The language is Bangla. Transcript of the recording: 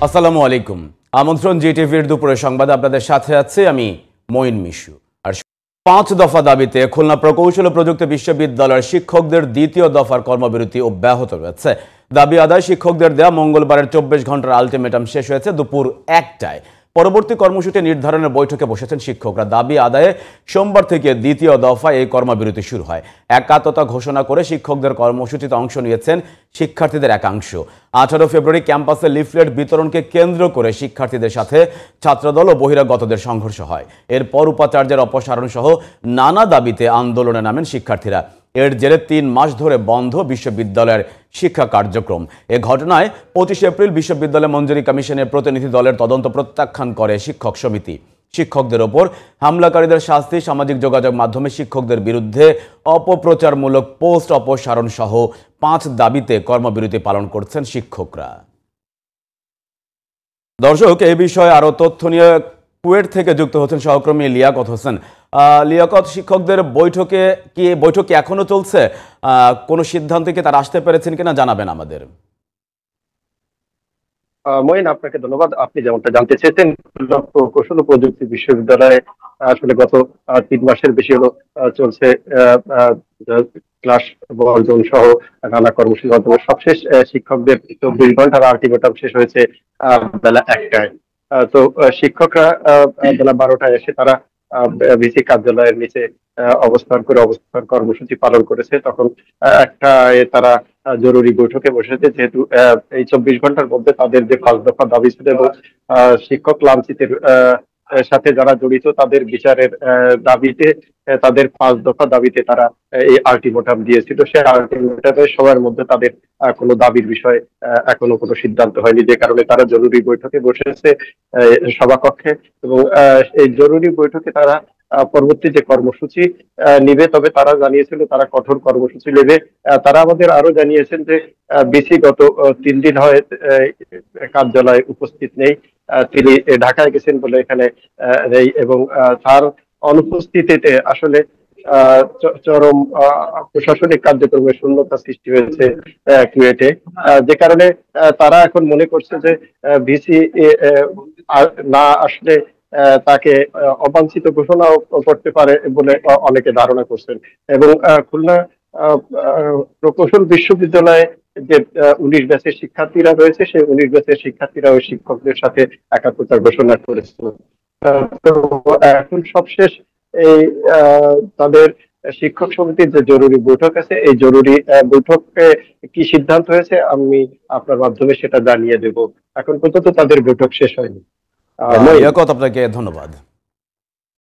আসসালামু আলাইকুম। আমন্ত্রণ জিটিভির দুপুরের সংবাদে আপনাদের সাথে আছি আমি মঈন মিশু। আর 5 দফা দাবিতে খুলনা প্রকৌশল ও প্রযুক্তি বিশ্ববিদ্যালয়ের শিক্ষকদের দ্বিতীয় দফার কর্মবিরতি অব্যাহত রয়েছে। দাবি আদায় শিক্ষকদের দেয়া মঙ্গলবারের 24 ঘন্টার আলটিমেটাম শেষ হয়েছে দুপুর 1টায়। পরবর্তী কর্মসূচি নির্ধারণের বৈঠকে বসেছেন শিক্ষকরা। দাবি আদায়ে সোমবার থেকে দ্বিতীয় দফায় এই কর্মবিরতি শুরু হয়। একাত্মতা ঘোষণা করে শিক্ষকদের কর্মসূচিতে অংশ নিয়েছেন শিক্ষার্থীদের একাংশ। 18 ফেব্রুয়ারি ক্যাম্পাসে লিফলেট বিতরণকে কেন্দ্র করে শিক্ষার্থীদের সাথে ছাত্রদল ও বহিরাগতদের সংঘর্ষ হয়। এরপর উপাচার্যের অপসারণ সহ নানা দাবিতে আন্দোলনে নামেন শিক্ষার্থীরা। এর জেরে 3 মাস ধরে বন্ধ বিশ্ববিদ্যালয়ের শিক্ষা কার্যক্রম। এ ঘটনায় 25 এপ্রিল বিশ্ববিদ্যালয় মঞ্জুরি কমিশনের প্রতিনিধি দলের তদন্ত প্রত্যাখ্যান করে শিক্ষক সমিতি। শিক্ষকদের ওপর হামলাকারীদের শাস্তি, সামাজিক যোগাযোগ মাধ্যমে শিক্ষকদের বিরুদ্ধে অপপ্রচারমূলক পোস্ট অপসারণ সহ 5 দাবিতে কর্মবিরতি পালন করছেন শিক্ষকরা। দর্শক, এই বিষয়ে আরো তথ্য নিয়ে কুয়েট থেকে যুক্ত হচ্ছেন সহকর্মী লিয়াকত হোসেন। লিয়াকত, শিক্ষকদের বৈঠক কি এখনো চলছে? কোনো সিদ্ধান্তে কি তারা আসতে পেরেছেন কিনা জানাবেন আমাদের। মঈন, আপনাকে ধন্যবাদ। আপনি যেমনটা জানতে চেয়েছেন, প্রকৌশল ও প্রযুক্তি বিশ্ববিদ্যালয়ে আসলে গত 3 মাসের বেশি হলো চলছে ক্লাস বর্জন সহ নানা কর্মসূচির মাধ্যমে সবশেষ শিক্ষকদের 24 ঘন্টার আলটিমেটাম শেষ হয়েছে বেলা 1টায়। তো শিক্ষকরা বেলা 12টায় এসে তারা ভিসি কার্যালয়ের নিচে অবস্থান কর্মসূচি পালন করেছে। তখন তারা জরুরি বৈঠকে বসেছে, যেহেতু এই 24 ঘন্টার মধ্যে তাদের যে 5 দফা দাবি ছিল এবং শিক্ষক লাঞ্ছিতের সাথে যারা জড়িত তাদের বিচারের দাবিতে, তাদের 5 দফা দাবিতে তারা এই আলটিমেটাম দিয়েছিল। সেই আলটিমেটামের সময়ের মধ্যে তাদের কোনো দাবির বিষয়ে এখনো কোনো সিদ্ধান্ত হয়নি, যে কারণে তারা জরুরি বৈঠকে বসেছে সভাকক্ষে। এবং এই জরুরি বৈঠকে তারা পরবর্তী যে কর্মসূচি নিবে, তবে তারা জানিয়েছিল তারা কঠোর কর্মসূচি নেবে। তারা আমাদের আরো জানিয়েছেন যে বিসি গত 3 দিন হয় কার্যালয়ে উপস্থিত নেই। তিনি ঢাকায় গেছেন বলে এখানে নেই, এবং তার অনুপস্থিতিতে আসলে চরম প্রশাসনিক কার্যক্রমের শূন্যতা সৃষ্টি হয়েছে কুয়েটে, যে কারণে তারা এখন মনে করছে যে ভিসি না আসলে তাকে অবাঞ্ছিত ঘোষণাও করতে পারে বলে অনেকে ধারণা করছেন। এবং খুলনা প্রকৌশল বিশ্ববিদ্যালয়ে যে 19 ব্যাচের শিক্ষার্থীরা রয়েছে, সেই 19 ব্যাচের শিক্ষার্থীরা ওই শিক্ষকদের সাথে একাত্মতা ঘোষণা করেছিল। তো এখন সবশেষ এই তাদের শিক্ষক সমিতির যে জরুরি বৈঠক আছে, এই জরুরি বৈঠকে কি সিদ্ধান্ত হয়েছে আমি আপনার মাধ্যমে সেটা জানিয়ে দেব। এখন পর্যন্ত তাদের বৈঠক শেষ হয়নি। লিয়াকত, আপনাকে ধন্যবাদ।